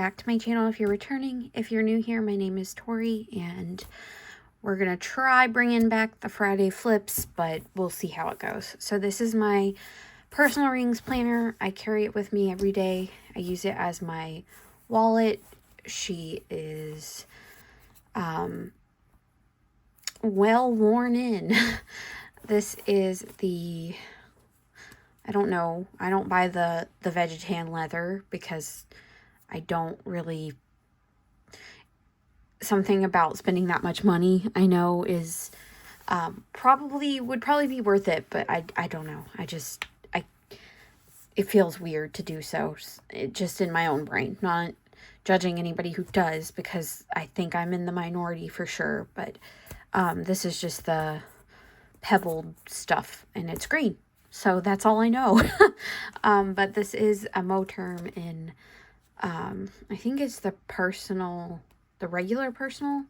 back to my channel if you're returning. If you're new here, my name is Tori, and we're going to try bringing back the Friday flips, but we'll see how it goes. So this is my personal rings planner. I carry it with me every day. I use it as my wallet. She is well worn in. This is the, I don't know, I don't buy the Vegetan leather because I don't really, something about spending that much money I know is would probably be worth it, but I don't know. It feels weird to do so, just in my own brain, not judging anybody who does, because I think I'm in the minority for sure, but this is just the pebbled stuff, and it's green, so that's all I know. But this is a mo term in, I think it's the regular personal.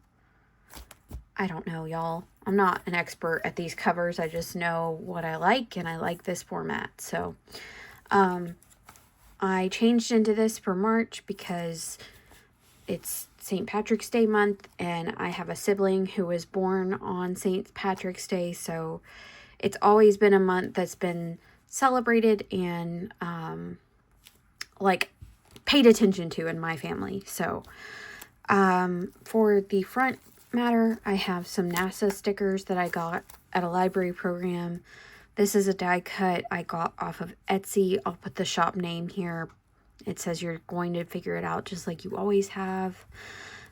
I don't know, y'all. I'm not an expert at these covers. I just know what I like, and I like this format. So, I changed into this for March because it's St. Patrick's Day month, and I have a sibling who was born on St. Patrick's Day, so it's always been a month that's been celebrated and, like, paid attention to in my family. So, for the front matter, I have some NASA stickers that I got at a library program. This is a die cut I got off of Etsy. I'll put the shop name here. It says you're going to figure it out just like you always have.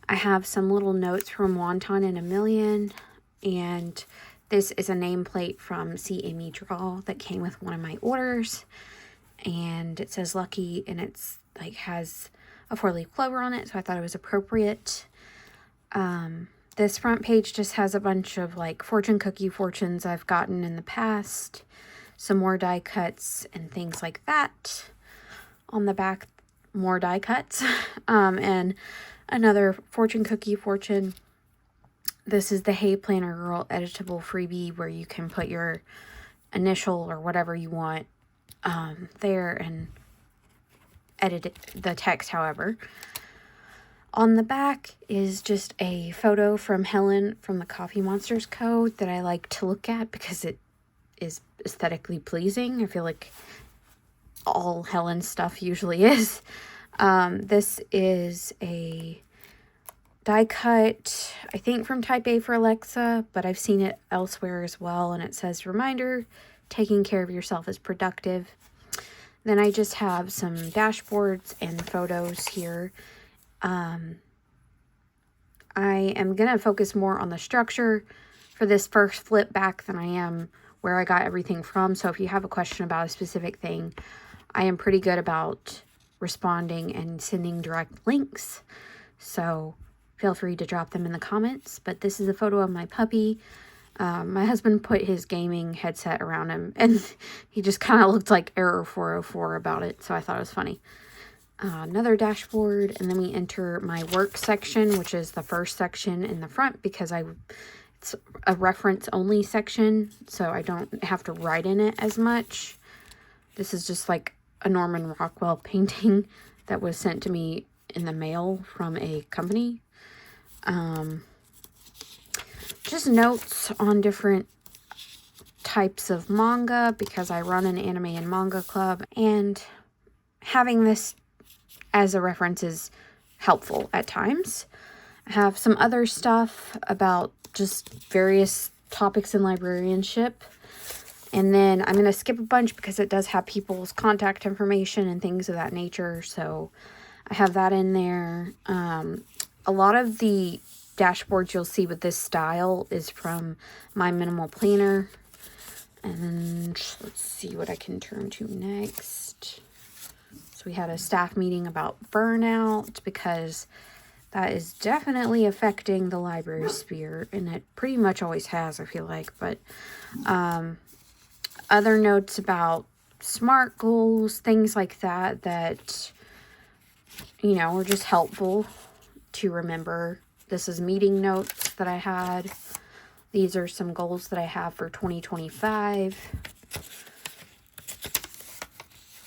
I have some little notes from Wonton and a Million, and this is a nameplate from See Amy Draw that came with one of my orders, and it says Lucky, and it's like has a 4-leaf clover on it, so I thought it was appropriate. This front page just has a bunch of like fortune cookie fortunes I've gotten in the past, some more die cuts and things like that. On the back, more die cuts, and another fortune cookie fortune. This is the Hey Planner Girl editable freebie where you can put your initial or whatever you want there and edit the text however. On the back is just a photo from Helen from the Coffee Monsters Code that I like to look at because it is aesthetically pleasing. I feel like all Helen's stuff usually is. This is a die cut, I think from Type A for Alexa, but I've seen it elsewhere as well, and it says, reminder, taking care of yourself is productive. Then I just have some dashboards and photos here. I am going to focus more on the structure for this first flip back than I am where I got everything from. So if you have a question about a specific thing, I am pretty good about responding and sending direct links. So feel free to drop them in the comments. But this is a photo of my puppy. My husband put his gaming headset around him, and he just kind of looked like Error 404 about it. So I thought it was funny. Another dashboard, and then we enter my work section, which is the first section in the front because it's a reference only section, so I don't have to write in it as much. This is just like a Norman Rockwell painting that was sent to me in the mail from a company. Just notes on different types of manga because I run an anime and manga club, and having this as a reference is helpful at times. I have some other stuff about just various topics in librarianship. And then I'm going to skip a bunch because it does have people's contact information and things of that nature. So I have that in there. A lot of the dashboards you'll see with this style is from My Minimal Planner. And let's see what I can turn to next. So we had a staff meeting about burnout because that is definitely affecting the library sphere, and it pretty much always has, I feel like. But other notes about SMART goals, things like that, you know, are just helpful to remember. This is meeting notes that I had. These are some goals that I have for 2025.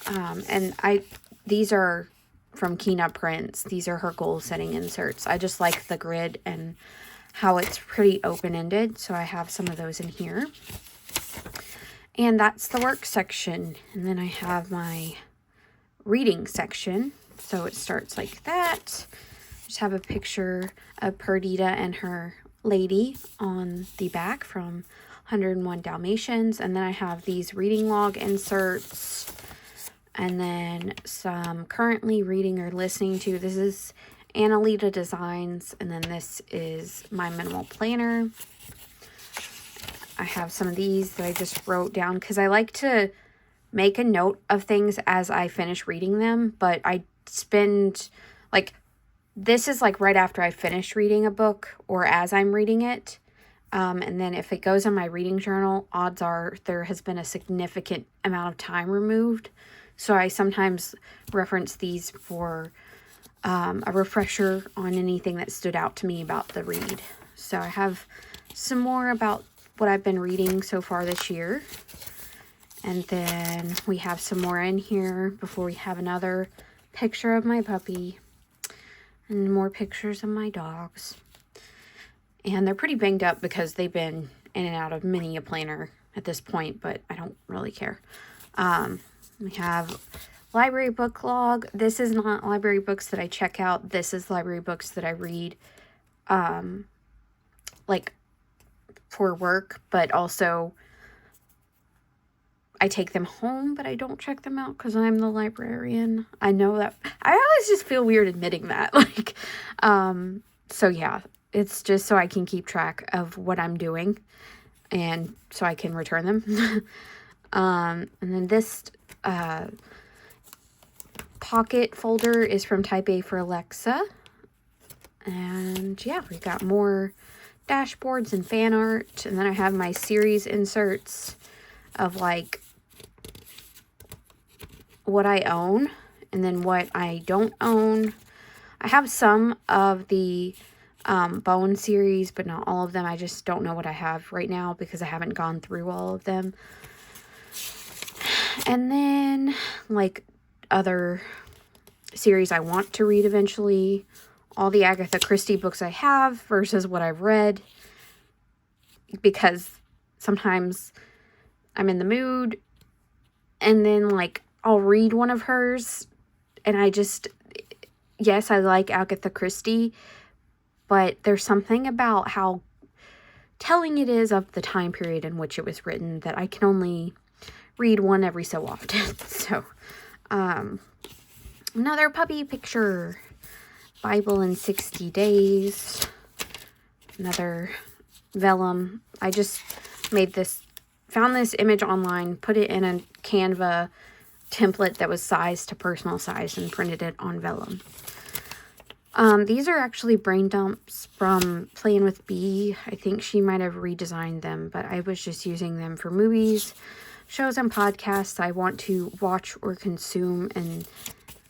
And these are from Kina Prints. These are her goal setting inserts. I just like the grid and how it's pretty open-ended, so I have some of those in here. And that's the work section. And then I have my reading section. So it starts like that. Just have a picture of Perdita and her lady on the back from 101 Dalmatians. And then I have these reading log inserts. And then some currently reading or listening to. This is Annalita Designs. And then this is my minimal planner. I have some of these that I just wrote down because I like to make a note of things as I finish reading them. But I spend, like, this is like right after I finish reading a book or as I'm reading it. And then if it goes in my reading journal, odds are there has been a significant amount of time removed. So I sometimes reference these for a refresher on anything that stood out to me about the read. So I have some more about what I've been reading so far this year. And then we have some more in here before we have another picture of my puppy. And more pictures of my dogs. And they're pretty banged up because they've been in and out of many a planner at this point, but I don't really care. We have library book log. This is not library books that I check out. This is library books that I read, like for work, but also I take them home, but I don't check them out because I'm the librarian. I know that. I always just feel weird admitting that. Like, so yeah, it's just so I can keep track of what I'm doing and so I can return them. And then this pocket folder is from Type A for Alexa. And yeah, we got more dashboards and fan art. And then I have my series inserts of like what I own and then what I don't own. I have some of the Bone series, but not all of them. I just don't know what I have right now because I haven't gone through all of them. And then like other series I want to read eventually. All the Agatha Christie books I have versus what I've read. Because sometimes I'm in the mood and then like I'll read one of hers and I just, yes, I like Agatha Christie, but there's something about how telling it is of the time period in which it was written that I can only read one every so often. So, another puppy picture. Bible in 60 Days. Another vellum. I just made this, found this image online, put it in a Canva template that was sized to personal size and printed it on vellum. These are actually brain dumps from Playing with Me. I think she might have redesigned them, but I was just using them for movies, shows, and podcasts I want to watch or consume, and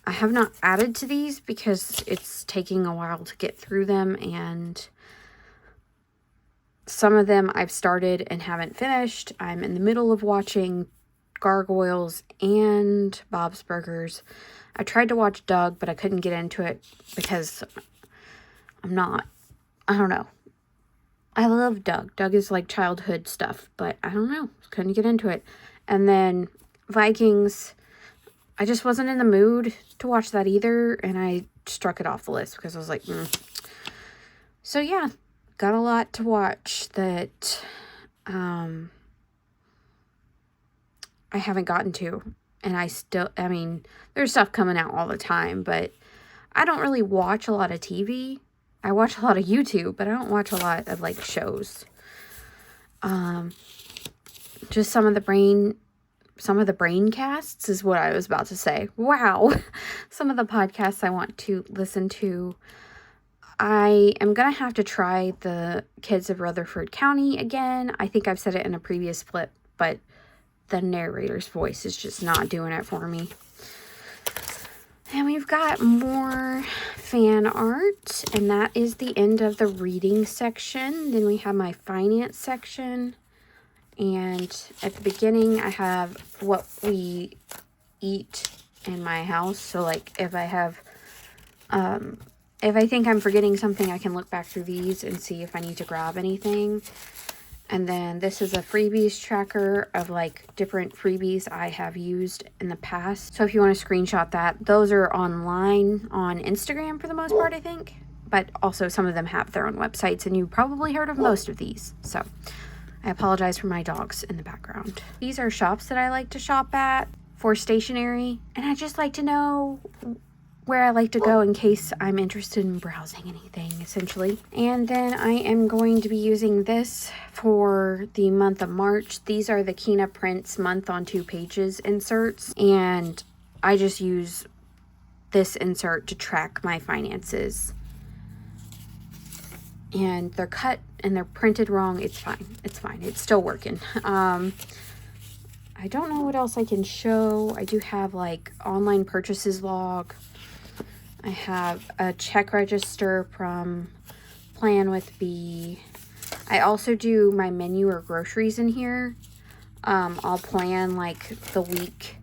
I have not added to these because it's taking a while to get through them, and some of them I've started and haven't finished. I'm in the middle of watching Gargoyles and Bob's Burgers. I tried to watch Doug, but I couldn't get into it because I don't know. I love Doug. Doug is like childhood stuff, but I don't know. Couldn't get into it. And then Vikings, I just wasn't in the mood to watch that either, and I struck it off the list because I was like, So yeah, got a lot to watch that I haven't gotten to. And I mean, there's stuff coming out all the time, but I don't really watch a lot of TV. I watch a lot of YouTube, but I don't watch a lot of, like, shows. Just some of the brain casts is what I was about to say. Wow. Some of the podcasts I want to listen to. I am going to have to try the Kids of Rutherford County again. I think I've said it in a previous flip, but the narrator's voice is just not doing it for me. And we've got more fan art, and that is the end of the reading section. Then we have my finance section, and at the beginning I have what we eat in my house. So like if I have If I think I'm forgetting something, I can look back through these and see if I need to grab anything. And then this is a freebies tracker of like different freebies I have used in the past. So if you want to screenshot that, those are online on Instagram for the most part, I think. But also some of them have their own websites, and you probably heard of most of these. So I apologize for my dogs in the background. These are shops that I like to shop at for stationery, and I just like to know where I like to go in case I'm interested in browsing anything, essentially. And then I am going to be using this for the month of March. These are the Kina Prints month on 2 pages inserts, and I just use this insert to track my finances. And they're cut and they're printed wrong. It's fine. It's fine. It's still working. I don't know what else I can show. I do have like online purchases log. I have a check register from planwithme. I also do my menu or groceries in here. I'll plan like the week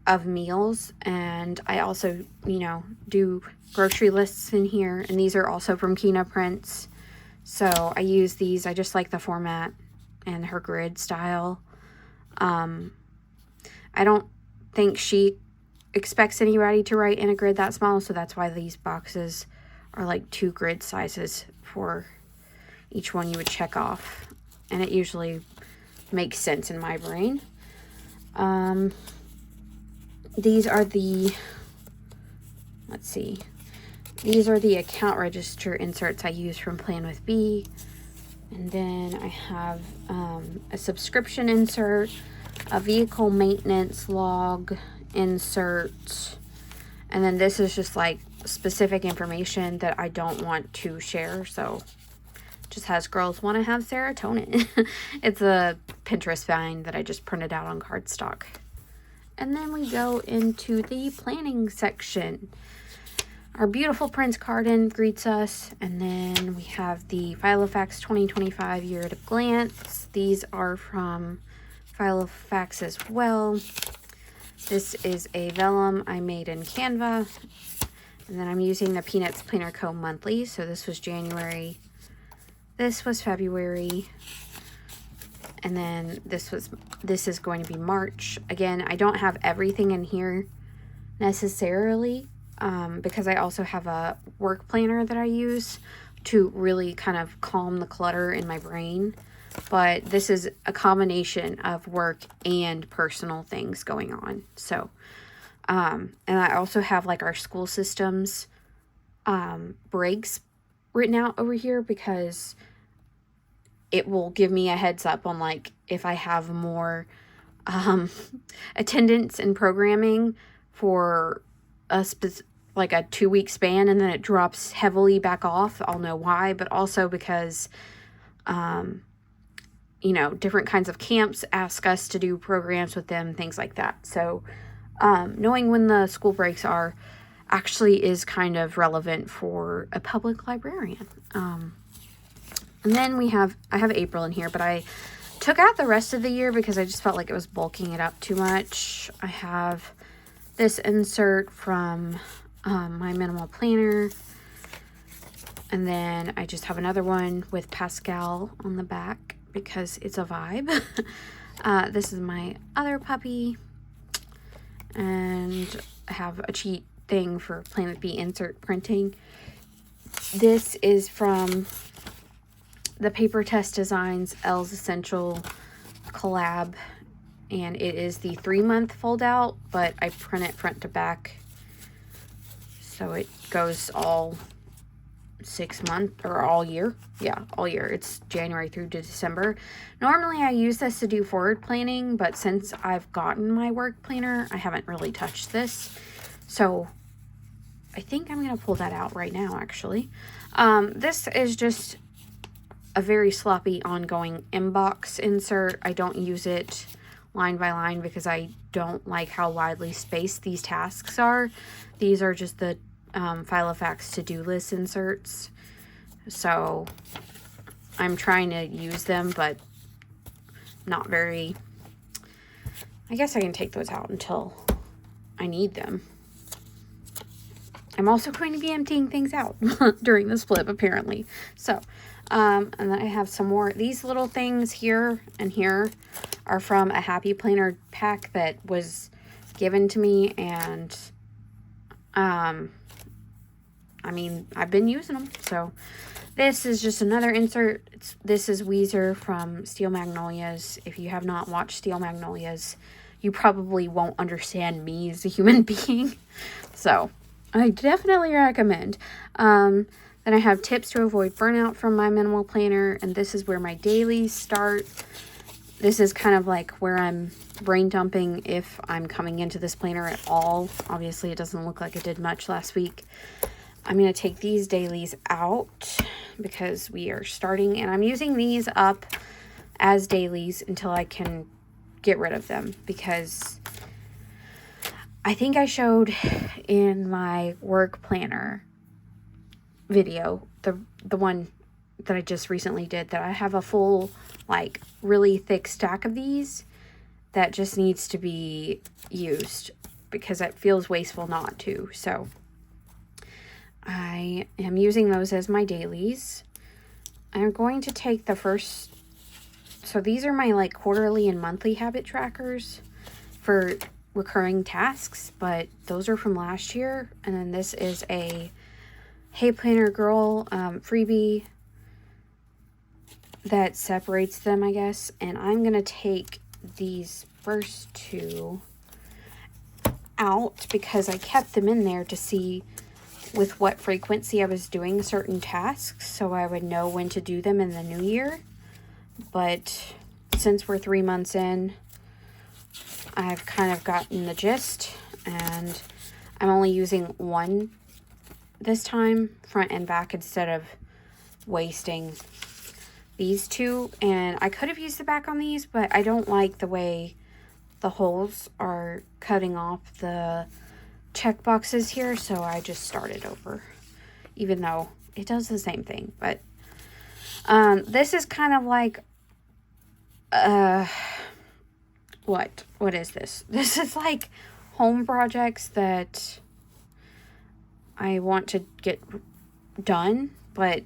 of meals, and I also, you know, do grocery lists in here, and these are also from Kina Prints. So I use these. I just like the format and her grid style. I don't think she expects anybody to write in a grid that small, so that's why these boxes are like 2 grid sizes for each one you would check off, and it usually makes sense in my brain. These are the, let's see, these are the account register inserts I use from planwithme. And then I have a subscription insert, a vehicle maintenance log insert, and then this is just like specific information that I don't want to share, so just has girls want to have serotonin. It's a Pinterest vine that I just printed out on cardstock. And then we go into the planning section. Our beautiful Prince Carden greets us, and then we have the Filofax 2025 Year at a Glance. These are from Filofax as well. This is a vellum I made in Canva, and then I'm using the Peanuts Planner Co. monthly. So this was January, this was February, and then this is going to be March. Again, I don't have everything in here necessarily, because I also have a work planner that I use to really kind of calm the clutter in my brain. But this is a combination of work and personal things going on. So, and I also have like our school systems breaks written out over here, because it will give me a heads up on like if I have more attendance and programming for like a 2-week span, and then it drops heavily back off. I'll know why, but also because you know, different kinds of camps ask us to do programs with them, things like that. So knowing when the school breaks are actually is kind of relevant for a public librarian. And then I have April in here, but I took out the rest of the year because I just felt like it was bulking it up too much. I have this insert from my minimal planner, and then I just have another one with Pascal on the back because it's a vibe. This is my other puppy, and I have a cheat thing for planwithme insert printing. This is from the Paper Test Designs Elle's Essential collab, and it is the 3-month fold out, but I print it front to back, so it goes all 6 months or all year. Yeah, all year. It's January through to December. Normally I use this to do forward planning, but since I've gotten my work planner, I haven't really touched this. So I think I'm going to pull that out right now, actually. This is just a very sloppy ongoing inbox insert. I don't use it line by line because I don't like how widely spaced these tasks are. These are just the Filofax to-do list inserts, so I'm trying to use them, but not very. I guess I can take those out until I need them. I'm also going to be emptying things out during this flip, apparently. So, and then I have some more. These little things here and here are from a Happy Planner pack that was given to me, and I mean, I've been using them. So this is just another insert. This is Weezer from Steel Magnolias. If you have not watched Steel Magnolias, you probably won't understand me as a human being. So I definitely recommend. Then I have tips to avoid burnout from my minimal planner, and this is where my dailies start. This is kind of like where I'm brain dumping if I'm coming into this planner at all. Obviously, it doesn't look like I did much last week. I'm going to take these dailies out because we are starting, and I'm using these up as dailies until I can get rid of them, because I think I showed in my work planner video, the one that I just recently did, that I have a full, like, really thick stack of these that just needs to be used because it feels wasteful not to. So I am using those as my dailies. I'm going to take the first, so these are my like quarterly and monthly habit trackers for recurring tasks, but those are from last year. And then this is a Hey Planner Girl freebie that separates them, I guess. And I'm going to take these first two out because I kept them in there to see with what frequency I was doing certain tasks, so I would know when to do them in the new year. But since we're 3 months in, I've kind of gotten the gist, and I'm only using one this time, front and back, instead of wasting these two. And I could have used the back on these, but I don't like the way the holes are cutting off the check boxes here, so I just started over, even though it does the same thing. But this is kind of like what is this? This is like home projects that I want to get done, but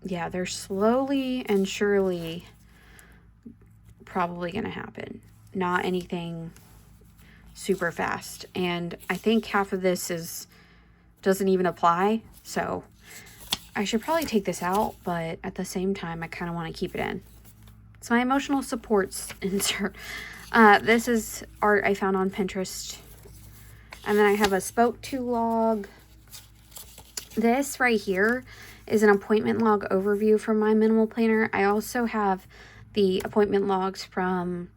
yeah, they're slowly and surely probably gonna happen. Not anything super fast. And I think half of this doesn't even apply. So I should probably take this out, but at the same time, I kind of want to keep it in. It's my emotional supports insert. This is art I found on Pinterest. And then I have a spoke to log. This right here is an appointment log overview from my minimal planner. I also have the appointment logs from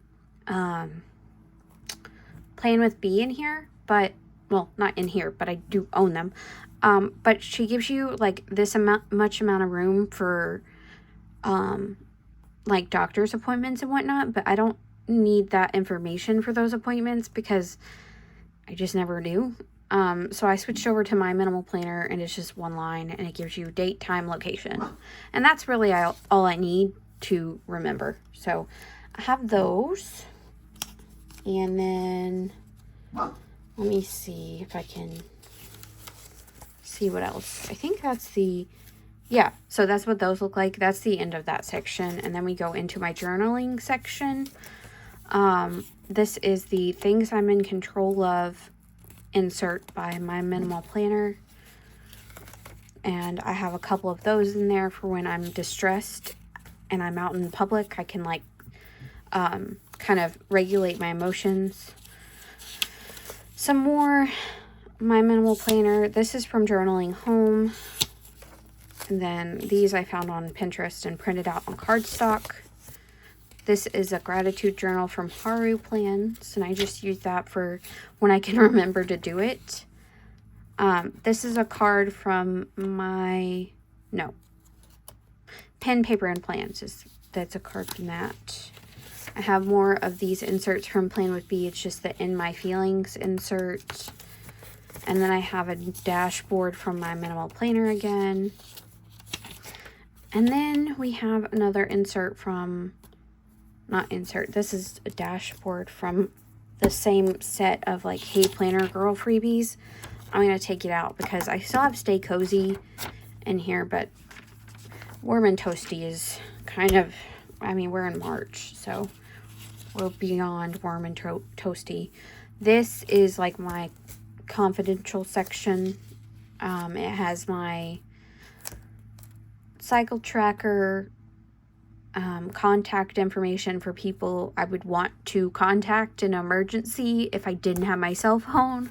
Plan with Me in here, but, well, not in here, but I do own them. But she gives you like this much amount of room for like doctor's appointments and whatnot, but I don't need that information for those appointments because I just never do. So I switched over to my minimal planner, and it's just one line, and it gives you date, time, location, and that's really all I need to remember. So I have those. And then let me see if I can see what else. I think that's yeah, so that's what those look like. That's the end of that section. And then we go into my journaling section. This is the things I'm in control of insert by my minimal planner. And I have a couple of those in there for when I'm distressed and I'm out in public. I can like kind of regulate my emotions. Some more my minimal planner. This is from Journaling Home. And then these I found on Pinterest and printed out on cardstock. This is a gratitude journal from Haru Plans, and I just use that for when I can remember to do it. This is a card from my, Pen, Paper, and Plans. That's a card from that. I have more of these inserts from Plan with Me. It's just the In My Feelings insert. And then I have a dashboard from my minimal planner again. And then we have another insert from, not insert, this is a dashboard from the same set of like Hey Planner Girl freebies. I'm going to take it out because I still have Stay Cozy in here, but Warm and Toasty is kind of, I mean, we're in March, so we're beyond Warm and Toasty. This is like my confidential section. It has my cycle tracker, contact information for people I would want to contact in an emergency if I didn't have my cell phone,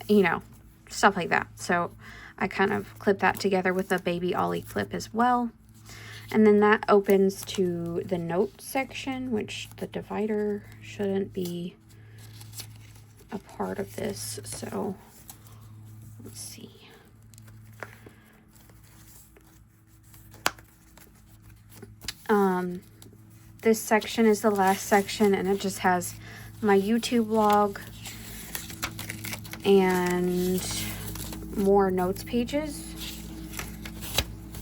you know, stuff like that. So I kind of clip that together with a baby Ollie clip as well. And then that opens to the notes section, which the divider shouldn't be a part of this. So let's see. This section is the last section, and it just has my YouTube log and more notes pages.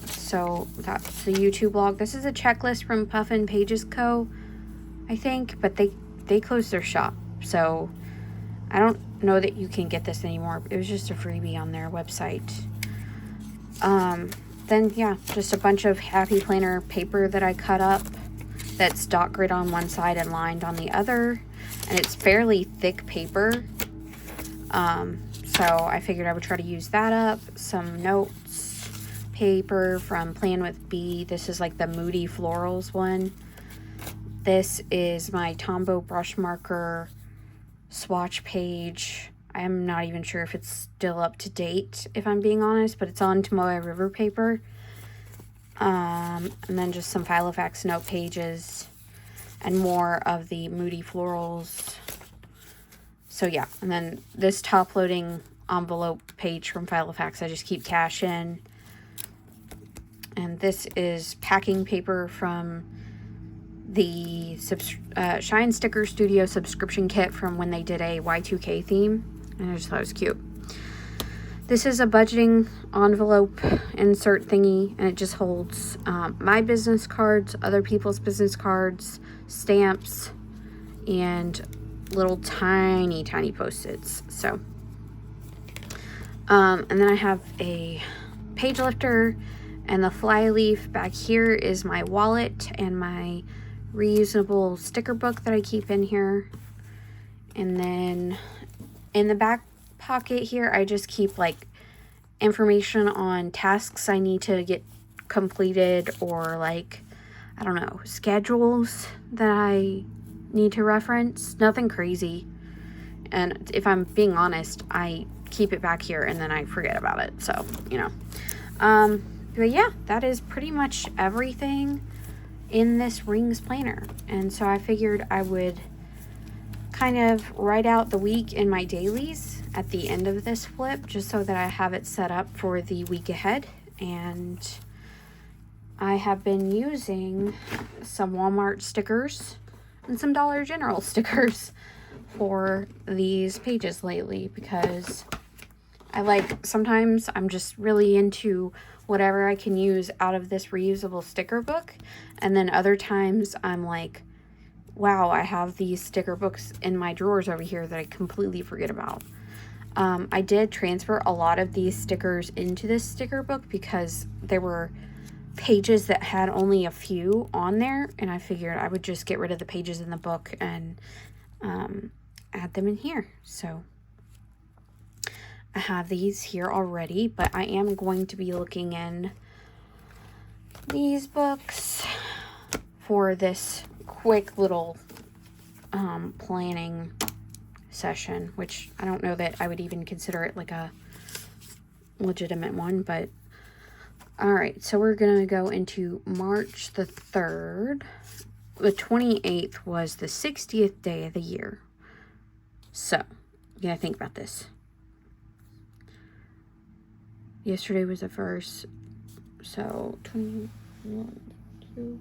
So that's the YouTube log. This is a checklist from Puffin Pages Co., I think, but they closed their shop, so I don't know that you can get this anymore. It was just a freebie on their website. Then yeah, just a bunch of Happy Planner paper that I cut up that's dot grid on one side and lined on the other, and it's fairly thick paper. So I figured I would try to use that up. Some notes paper from planwithme. This is like the Moody Florals one. This is my Tombow brush marker swatch page. I'm not even sure if it's still up to date, if I'm being honest, but it's on Tomoe River paper. And then just some Filofax note pages and more of the Moody Florals. So yeah, and then this top loading envelope page from Filofax, I just keep cash in. And this is packing paper from the Shine Sticker Studio subscription kit from when they did a Y2K theme, and I just thought it was cute. This is a budgeting envelope insert thingy, and it just holds my business cards, other people's business cards, stamps, and little tiny post-its. So and then I have a page lifter and the flyleaf. Back here is my wallet and my reusable sticker book that I keep in here. And then in the back pocket here, I just keep like information on tasks I need to get completed, or like, I don't know, schedules that I need to reference. Nothing crazy. And if I'm being honest, I keep it back here and then I forget about it. So, you know. But yeah, that is pretty much everything in this Rings planner. And so I figured I would kind of write out the week in my dailies at the end of this flip, just so that I have it set up for the week ahead. And I have been using some Walmart stickers and some Dollar General stickers for these pages lately, because I like, sometimes I'm just really into whatever I can use out of this reusable sticker book, and then other times I'm like, wow, I have these sticker books in my drawers over here that I completely forget about. I did transfer a lot of these stickers into this sticker book because there were pages that had only a few on there, and I figured I would just get rid of the pages in the book and add them in here. So I have these here already, but I am going to be looking in these books for this quick little planning session, which I don't know that I would even consider it like a legitimate one, but all right, so we're gonna go into March the 3rd. The 28th was the 60th day of the year. So you gotta think about this. Yesterday was the 1st, so 21, 2,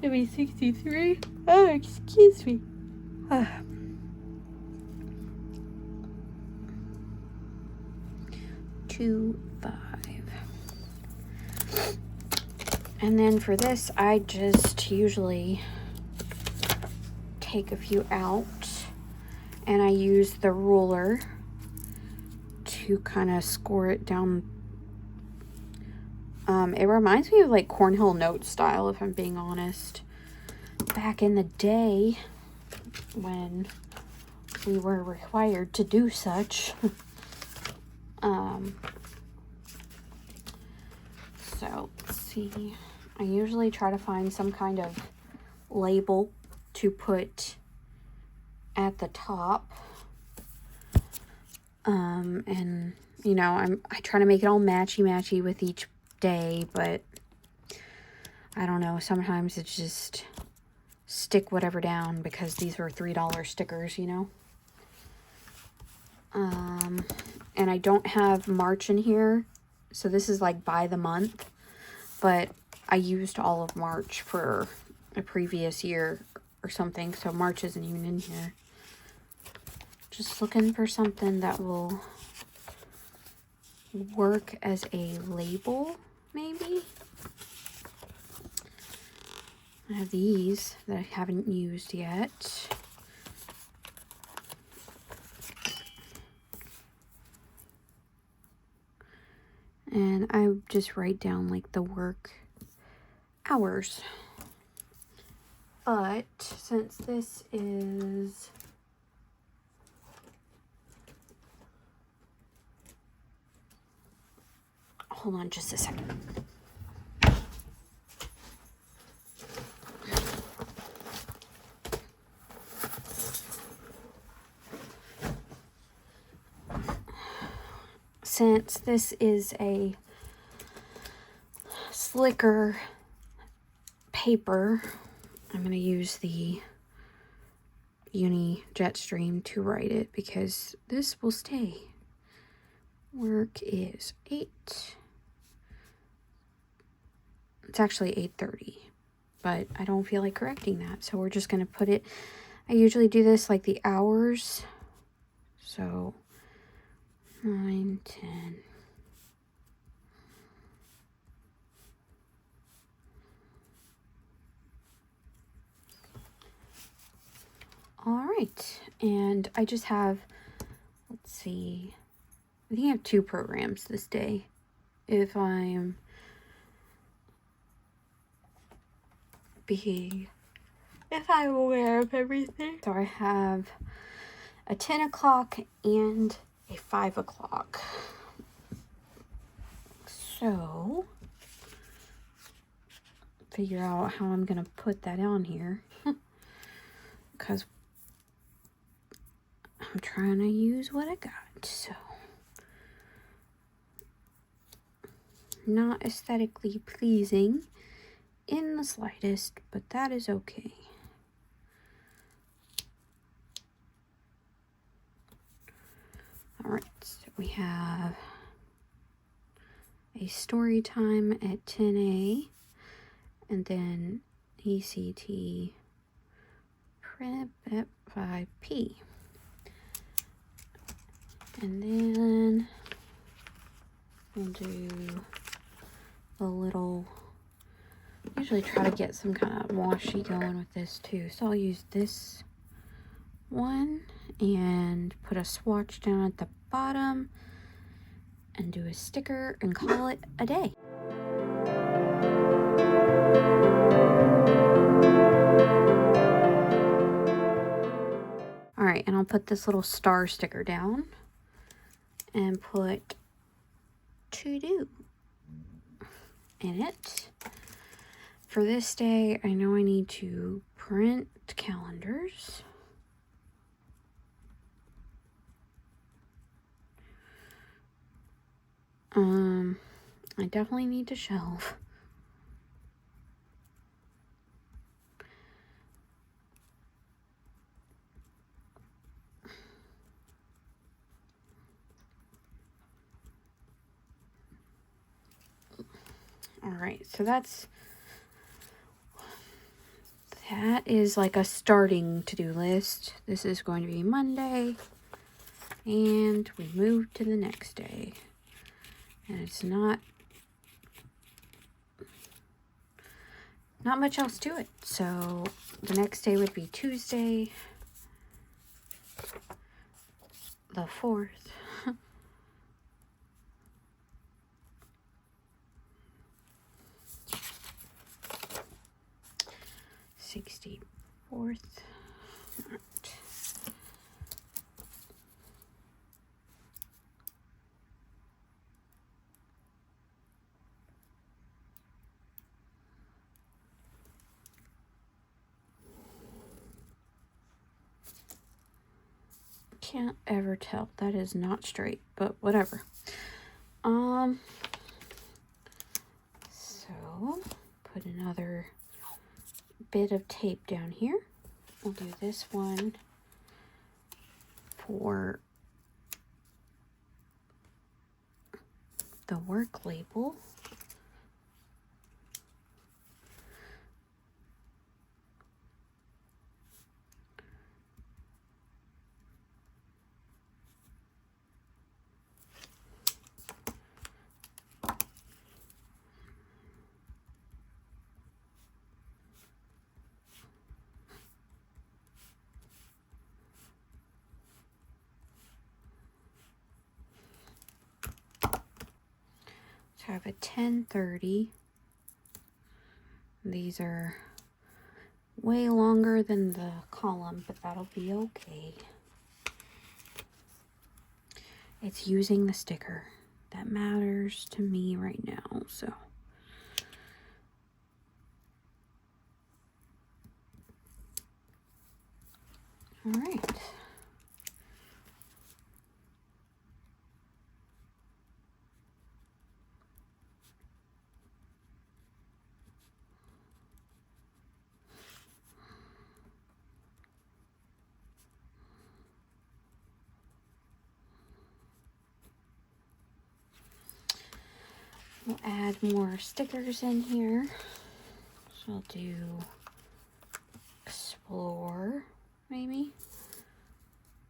maybe 63. Oh, excuse me. 2, 5. And then for this, I just usually take a few out, and I use the ruler to kind of score it down. It reminds me of like Cornhill note style, if I'm being honest. Back in the day when we were required to do such. So let's see. I usually try to find some kind of label to put at the top. And you know, I try to make it all matchy with each day, but I don't know, sometimes it's just stick whatever down because these were $3 stickers, you know. And I don't have March in here, so this is like by the month, but I used all of March for a previous year or something, so March isn't even in here. Just looking for something that will work as a label, maybe. I have these that I haven't used yet. And I just write down like the work hours. But since this is hold on just a second. Since this is a slicker paper, I'm going to use the Uni Jetstream to write it because this will stay. Work is 8. It's actually 8:30, but I don't feel like correcting that, so we're just going to put it. I usually do this like the hours, so 9, 10. All right, and I just have, let's see, I think I have 2 programs this day. If I'm aware of everything. So I have a 10 o'clock and a 5 o'clock. So, figure out how I'm going to put that on here. Because I'm trying to use what I got. So, not aesthetically pleasing in the slightest, but that is okay. Alright, so we have a story time at 10 and then ECT prep at 5 and then we'll do a little, usually try to get some kind of washi going with this too, so I'll use this one and put a swatch down at the bottom and do a sticker and call it a day. All right, and I'll put this little star sticker down and put to do in it. For this day, I know I need to print calendars. I definitely need to shelve. All right, so that is like a starting to-do list. This is going to be Monday, and we move to the next day. And it's not not much else to it. So the next day would be Tuesday, the 4th. 64th. Can't ever tell. That is not straight, but whatever. So put another bit of tape down here. We'll do this one for the work label. So I have a 1030. These are way longer than the column, but that'll be okay. It's using the sticker that matters to me right now, so. All right. We'll add more stickers in here. So I'll do explore, maybe.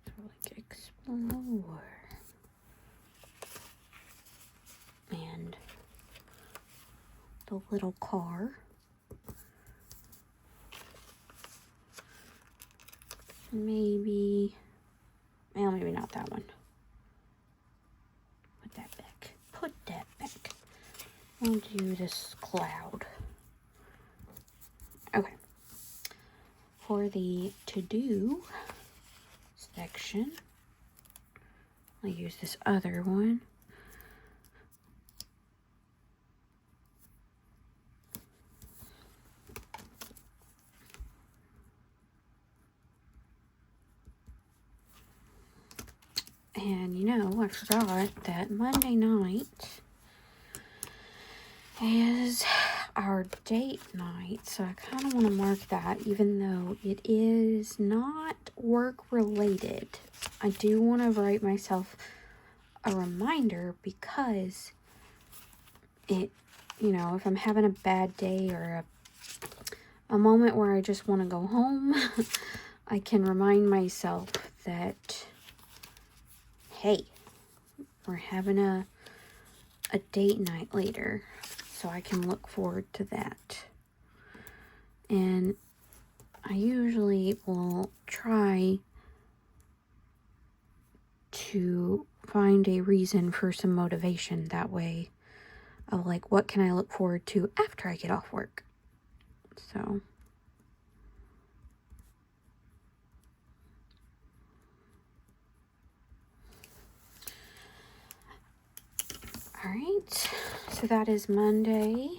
So like explore. And the little car. Maybe, well, maybe not that one. Put that back. Put that back. We'll do this cloud. Okay. For the to-do section, I'll use this other one. And you know, I forgot that Monday night is our date night, so I kind of want to mark that, even though it is not work related. I do want to write myself a reminder, because it, you know, if I'm having a bad day or a moment where I just want to go home, I can remind myself that, hey, we're having a date night later, so I can look forward to that. And I usually will try to find a reason for some motivation that way of like, what can I look forward to after I get off work? So all right, so that is Monday,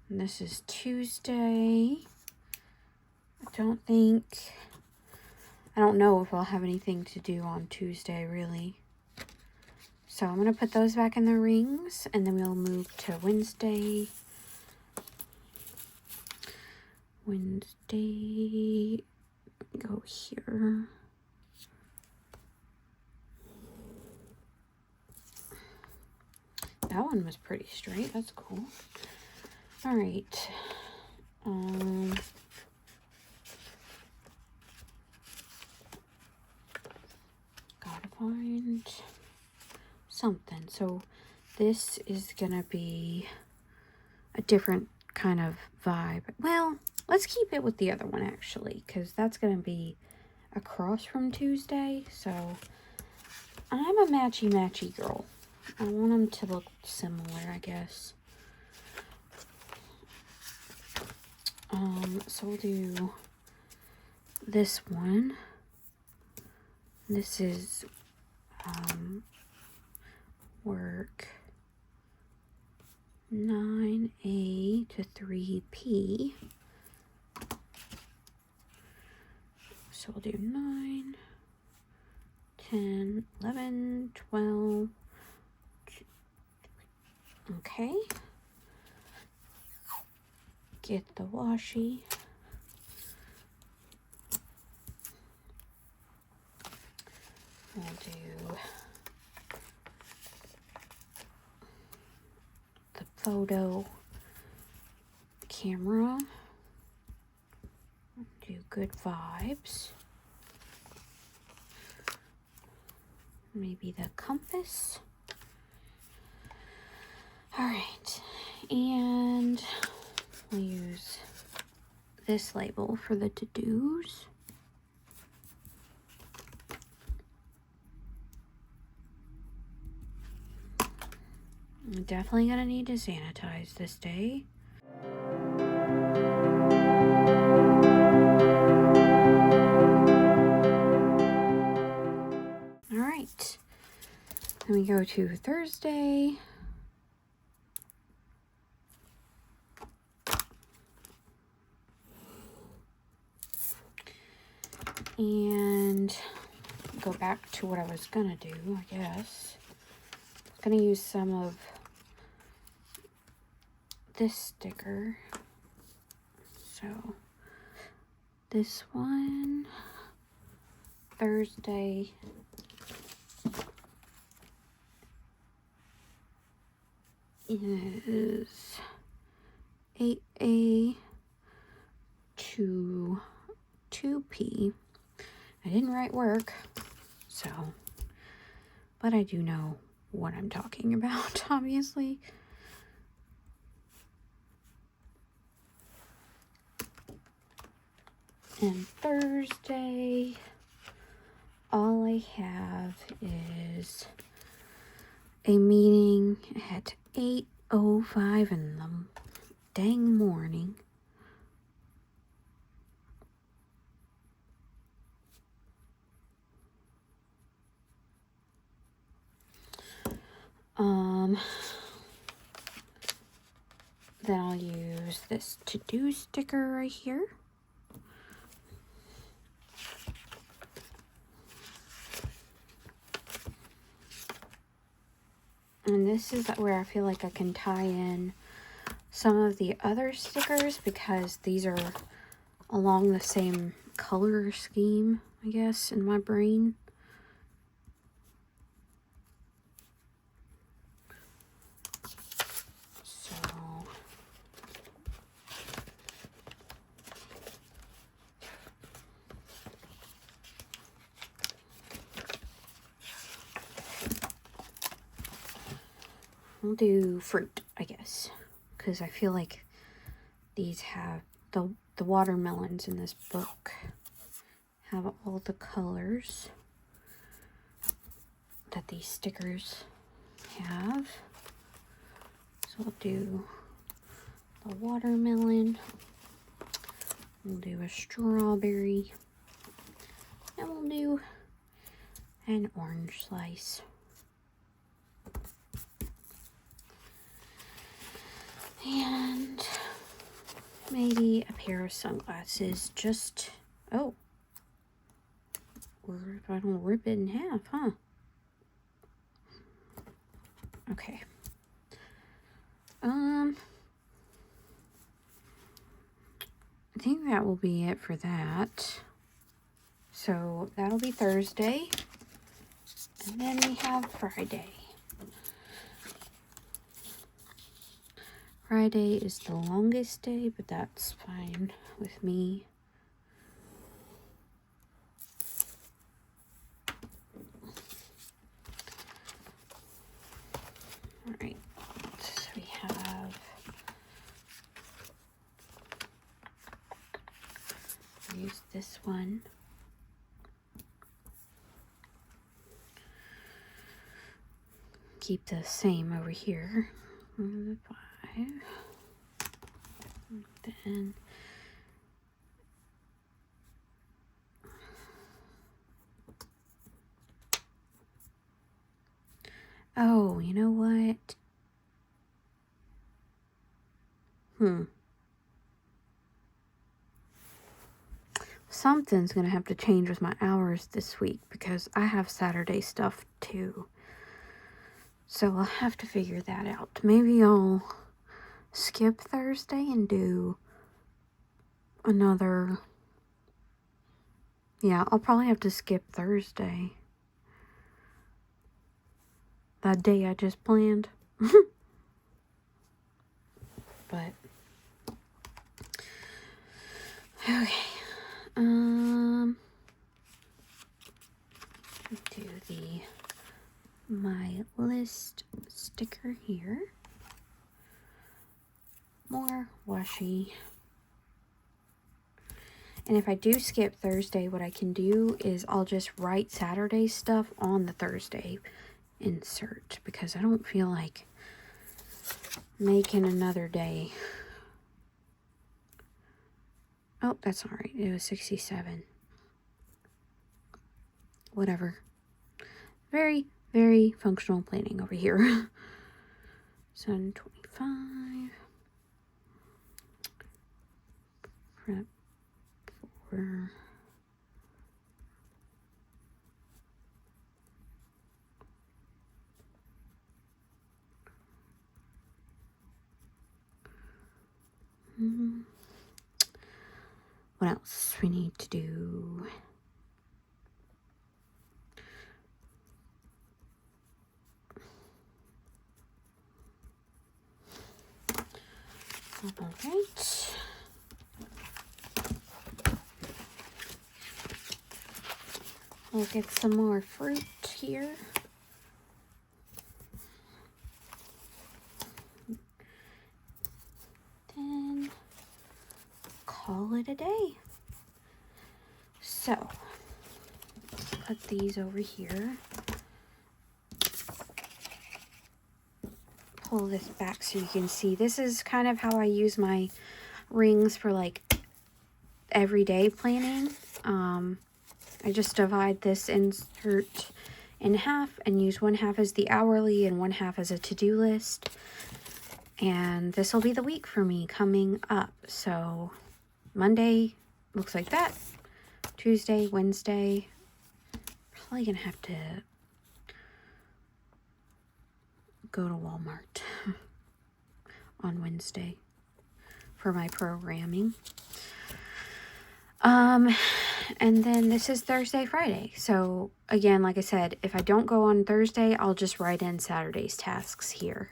and this is Tuesday. I don't know if I'll have anything to do on Tuesday, really. So I'm going to put those back in the rings, and then we'll move to Wednesday. Wednesday, go here. That one was pretty straight. That's cool. All right. Gotta find something. So this is gonna be a different kind of vibe. Well, let's keep it with the other one, actually, because that's going to be across from Tuesday. So I'm a matchy-matchy girl. I want them to look similar, I guess. So we'll do this one. This is work 9A to 3P. So we'll do 9, 10, 11, 12. Okay. Get the washi. We'll do the photo camera. Do good vibes. Maybe the compass. All right, and we'll use this label for the to-dos. I'm definitely gonna need to sanitize this day. All right, then we go to Thursday. And go back to what I was gonna do, I guess. I'm gonna use some of this sticker. So this one, Thursday, is 8A to 2P. I didn't write work, so, but I do know what I'm talking about, obviously. And Thursday, all I have is a meeting at 8:05 in the dang morning. Then I'll use this to-do sticker right here. And this is where I feel like I can tie in some of the other stickers because these are along the same color scheme, I guess, in my brain. So we'll do fruit, I guess, because I feel like these have the watermelons in this book have all the colors that these stickers have. So we'll do the watermelon, we'll do a strawberry, and we'll do an orange slice. And maybe a pair of sunglasses, just, oh, or if I don't rip it in half, huh? Okay. I think that will be it for that. So that'll be Thursday. And then we have Friday. Friday is the longest day, but that's fine with me. All right, so we have this one. Keep the same over here. 5. Then oh, you know what? Something's gonna have to change with my hours this week because I have Saturday stuff too. So I'll have to figure that out. Maybe I'll skip Thursday and do another. Yeah, I'll probably have to skip Thursday. That day I just planned. But okay. Do my list sticker here. More washi. And if I do skip Thursday, what I can do is I'll just write Saturday stuff on the Thursday insert because I don't feel like making another day. Oh, that's all right. It was 67. Whatever. Very, very functional planning over here. 725. Prep for what else we need to do? All right. We'll get some more fruit here. Then call it a day. So, put these over here. Pull this back so you can see. This is kind of how I use my rings for like everyday planning. I just divide this insert in half and use one half as the hourly and one half as a to-do list. And this will be the week for me coming up. So Monday looks like that. Tuesday, Wednesday, probably gonna have to go to Walmart on Wednesday for my programming. And then this is Thursday, Friday. So again, like I said, if I don't go on Thursday, I'll just write in Saturday's tasks here.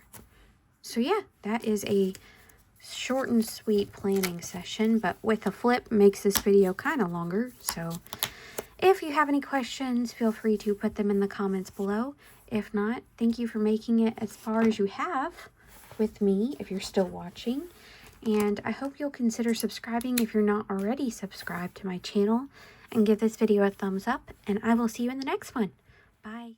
So yeah, that is a short and sweet planning session, but with a flip makes this video kind of longer. So if you have any questions, feel free to put them in the comments below. If not, thank you for making it as far as you have with me, if you're still watching. And I hope you'll consider subscribing if you're not already subscribed to my channel, and give this video a thumbs up, and I will see you in the next one. Bye.